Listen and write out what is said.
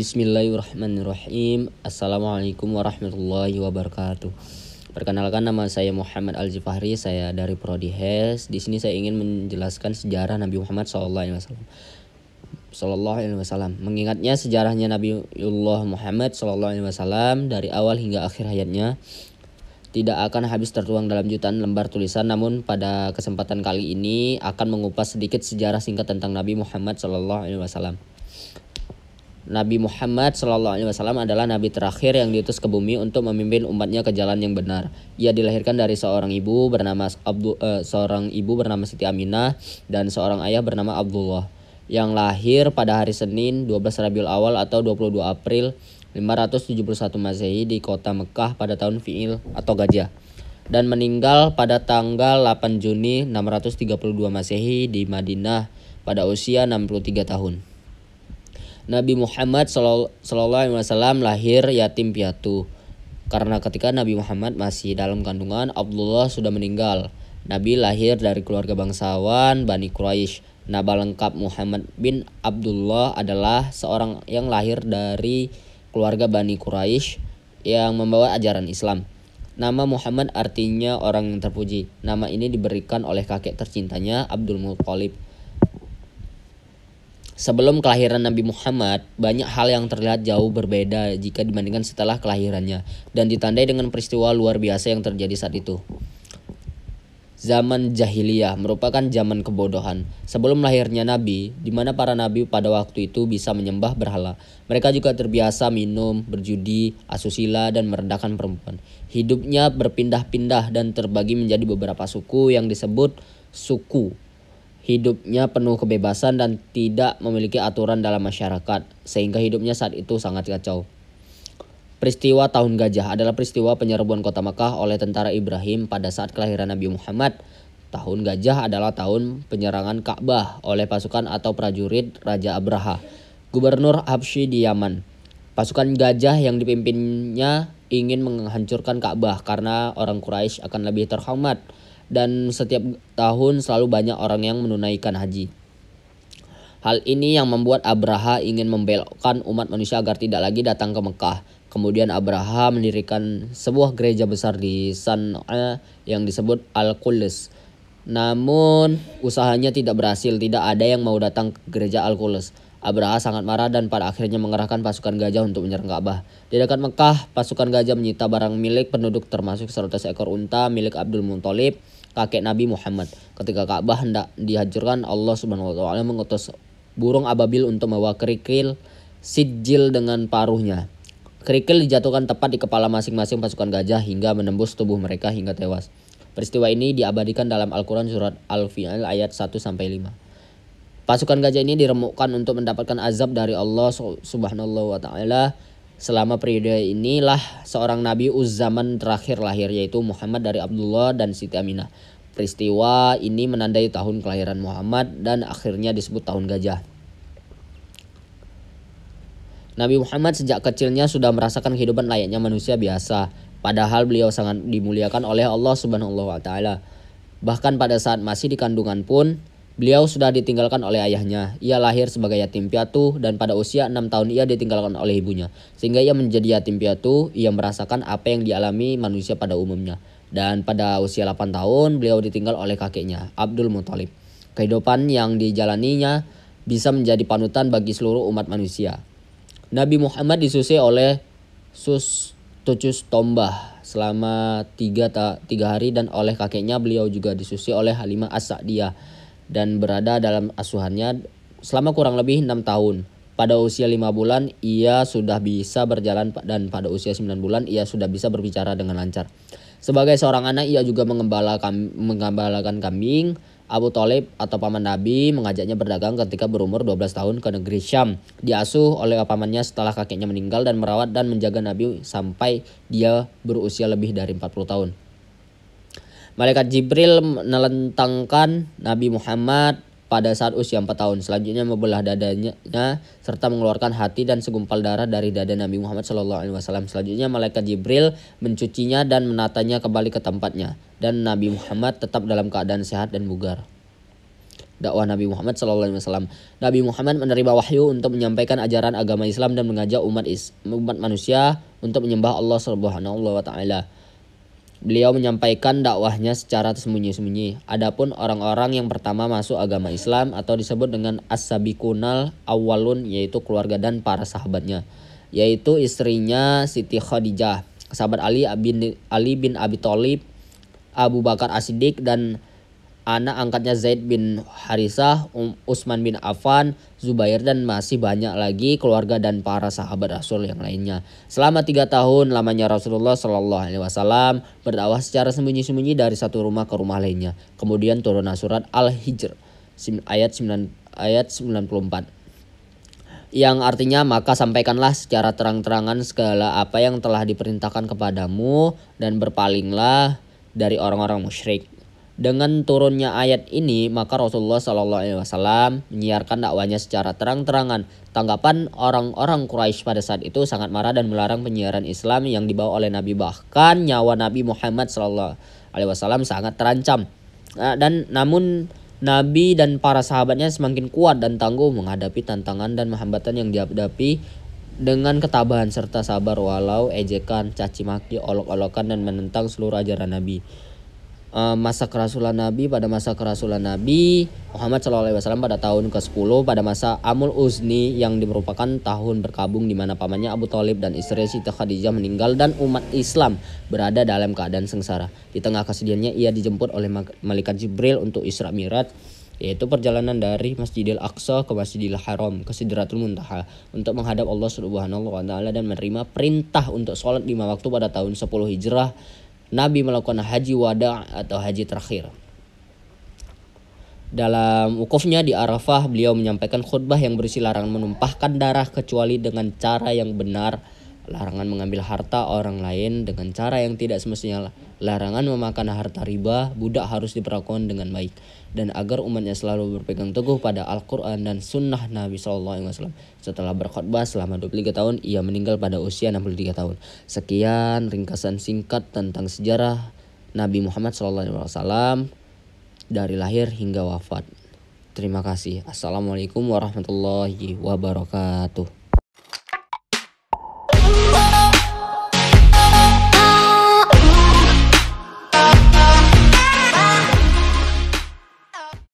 Bismillahirrahmanirrahim. Assalamualaikum warahmatullahi wabarakatuh. Perkenalkan, nama saya Muhammad Al-Zifahri, saya dari Prodi HES. Di sini saya ingin menjelaskan sejarah Nabi Muhammad SAW. Mengingatnya sejarahnya Nabiullah Muhammad SAW dari awal hingga akhir hayatnya tidak akan habis tertuang dalam jutaan lembar tulisan, namun pada kesempatan kali ini akan mengupas sedikit sejarah singkat tentang Nabi Muhammad SAW. Nabi Muhammad SAW adalah nabi terakhir yang diutus ke bumi untuk memimpin umatnya ke jalan yang benar. Ia dilahirkan dari seorang ibu bernama Siti Aminah dan seorang ayah bernama Abdullah, yang lahir pada hari Senin 12 Rabiul Awal atau 22 April 571 Masehi di kota Mekah pada tahun Fi'il atau Gajah, dan meninggal pada tanggal 8 Juni 632 Masehi di Madinah pada usia 63 tahun. Nabi Muhammad SAW lahir yatim piatu karena ketika Nabi Muhammad masih dalam kandungan, Abdullah sudah meninggal. Nabi lahir dari keluarga bangsawan Bani Quraisy. Nama lengkap Muhammad bin Abdullah adalah seorang yang lahir dari keluarga Bani Quraisy yang membawa ajaran Islam. Nama Muhammad artinya orang yang terpuji. Nama ini diberikan oleh kakek tercintanya, Abdul Muthalib. Sebelum kelahiran Nabi Muhammad, banyak hal yang terlihat jauh berbeda jika dibandingkan setelah kelahirannya, dan ditandai dengan peristiwa luar biasa yang terjadi saat itu. Zaman Jahiliyah merupakan zaman kebodohan sebelum lahirnya Nabi, di mana para nabi pada waktu itu bisa menyembah berhala. Mereka juga terbiasa minum, berjudi, asusila, dan merendahkan perempuan. Hidupnya berpindah-pindah dan terbagi menjadi beberapa suku yang disebut suku. Hidupnya penuh kebebasan dan tidak memiliki aturan dalam masyarakat, sehingga hidupnya saat itu sangat kacau. Peristiwa Tahun Gajah adalah peristiwa penyerbuan kota Makkah oleh tentara Ibrahim pada saat kelahiran Nabi Muhammad. Tahun Gajah adalah tahun penyerangan Ka'bah oleh pasukan atau prajurit Raja Abraha, gubernur Habsyi di Yaman. Pasukan gajah yang dipimpinnya ingin menghancurkan Ka'bah karena orang Quraisy akan lebih terhormat, dan setiap tahun selalu banyak orang yang menunaikan haji. Hal ini yang membuat Abraha ingin membelokkan umat manusia agar tidak lagi datang ke Mekah. Kemudian Abraha mendirikan sebuah gereja besar di San'a yang disebut Al-Quds. Namun usahanya tidak berhasil, tidak ada yang mau datang ke gereja Al-Quds. Abraha sangat marah dan pada akhirnya mengerahkan pasukan gajah untuk menyerang Ka'bah. Di dekat Mekah, pasukan gajah menyita barang milik penduduk termasuk 100 ekor unta milik Abdul Muthalib, kakek Nabi Muhammad. Ketika Ka'bah hendak dihancurkan, Allah Subhanahu wa taala mengutus burung ababil untuk membawa kerikil sijil dengan paruhnya. Kerikil dijatuhkan tepat di kepala masing-masing pasukan gajah hingga menembus tubuh mereka hingga tewas. Peristiwa ini diabadikan dalam Al-Quran surat Al-Fi'il ayat 1-5. Pasukan gajah ini diremukkan untuk mendapatkan azab dari Allah Subhanahu wa taala. Selama periode inilah seorang nabi zaman terakhir lahir, yaitu Muhammad dari Abdullah dan Siti Aminah. Peristiwa ini menandai tahun kelahiran Muhammad dan akhirnya disebut Tahun Gajah. Nabi Muhammad sejak kecilnya sudah merasakan kehidupan layaknya manusia biasa, padahal beliau sangat dimuliakan oleh Allah Subhanahu wa taala. Bahkan pada saat masih di kandungan pun beliau sudah ditinggalkan oleh ayahnya. Ia lahir sebagai yatim piatu dan pada usia 6 tahun ia ditinggalkan oleh ibunya. Sehingga ia menjadi yatim piatu, ia merasakan apa yang dialami manusia pada umumnya. Dan pada usia 8 tahun beliau ditinggal oleh kakeknya, Abdul Muthalib. Kehidupan yang dijalaninya bisa menjadi panutan bagi seluruh umat manusia. Nabi Muhammad disusui oleh Tucus Tombah selama 3 hari, dan oleh kakeknya beliau juga disusui oleh Halimah As-Sa'diyah dan berada dalam asuhannya selama kurang lebih 6 tahun. Pada usia 5 bulan ia sudah bisa berjalan dan pada usia 9 bulan ia sudah bisa berbicara dengan lancar. Sebagai seorang anak ia juga mengembalakan kambing. Abu Thalib atau paman Nabi mengajaknya berdagang ketika berumur 12 tahun ke negeri Syam. Diasuh oleh pamannya setelah kakeknya meninggal dan merawat dan menjaga Nabi sampai dia berusia lebih dari 40 tahun. Malaikat Jibril menelentangkan Nabi Muhammad pada saat usia 4 tahun. Selanjutnya membelah dadanya serta mengeluarkan hati dan segumpal darah dari dada Nabi Muhammad SAW. Selanjutnya malaikat Jibril mencucinya dan menatanya kembali ke tempatnya. Dan Nabi Muhammad tetap dalam keadaan sehat dan bugar. dakwah Nabi Muhammad SAW. Nabi Muhammad menerima wahyu untuk menyampaikan ajaran agama Islam dan mengajak umat manusia untuk menyembah Allah Subhanahu wa taala. Beliau menyampaikan dakwahnya secara sembunyi-sembunyi. Adapun orang-orang yang pertama masuk agama Islam atau disebut dengan as-sabiqunal awwalun, yaitu keluarga dan para sahabatnya, yaitu istrinya Siti Khadijah, sahabat Ali bin Abi Thalib, Abu Bakar As-Siddiq, dan anak angkatnya Zaid bin Harisah, Utsman bin Affan, Zubair, dan masih banyak lagi keluarga dan para sahabat Rasul yang lainnya. Selama 3 tahun lamanya Rasulullah Shallallahu Alaihi Wasallam berdakwah secara sembunyi-sembunyi dari satu rumah ke rumah lainnya. Kemudian turun surat Al-Hijr ayat 94. Yang artinya, maka sampaikanlah secara terang-terangan segala apa yang telah diperintahkan kepadamu dan berpalinglah dari orang-orang musyrik. Dengan turunnya ayat ini, maka Rasulullah SAW menyiarkan dakwanya secara terang-terangan. Tanggapan orang-orang Quraisy pada saat itu sangat marah dan melarang penyiaran Islam yang dibawa oleh Nabi. Bahkan nyawa Nabi Muhammad SAW sangat terancam. Namun Nabi dan para sahabatnya semakin kuat dan tangguh menghadapi tantangan dan hambatan yang dihadapi dengan ketabahan serta sabar walau ejekan, caci maki, olok-olokan, dan menentang seluruh ajaran Nabi. Pada masa kerasulan Nabi Muhammad SAW pada tahun ke-10 pada masa Amul Uzni yang merupakan tahun berkabung di mana pamannya Abu Thalib dan istri Siti Khadijah meninggal dan umat Islam berada dalam keadaan sengsara. Di tengah kesedihannya ia dijemput oleh malaikat Jibril untuk Isra Mi'raj, yaitu perjalanan dari Masjidil Aqsa ke Masjidil Haram ke Sidratul Muntaha untuk menghadap Allah Subhanahu wa taala dan menerima perintah untuk sholat 5 waktu pada tahun 10 Hijrah. Nabi melakukan haji wada atau haji terakhir. Dalam wukufnya di Arafah, beliau menyampaikan khutbah yang berisi larangan menumpahkan darah kecuali dengan cara yang benar, larangan mengambil harta orang lain dengan cara yang tidak semestinya, larangan memakan harta riba, budak harus diperlakukan dengan baik, dan agar umatnya selalu berpegang teguh pada Al-Quran dan Sunnah Nabi SAW. Setelah berkhutbah selama 23 tahun, ia meninggal pada usia 63 tahun. Sekian ringkasan singkat tentang sejarah Nabi Muhammad SAW dari lahir hingga wafat. Terima kasih. Assalamualaikum warahmatullahi wabarakatuh.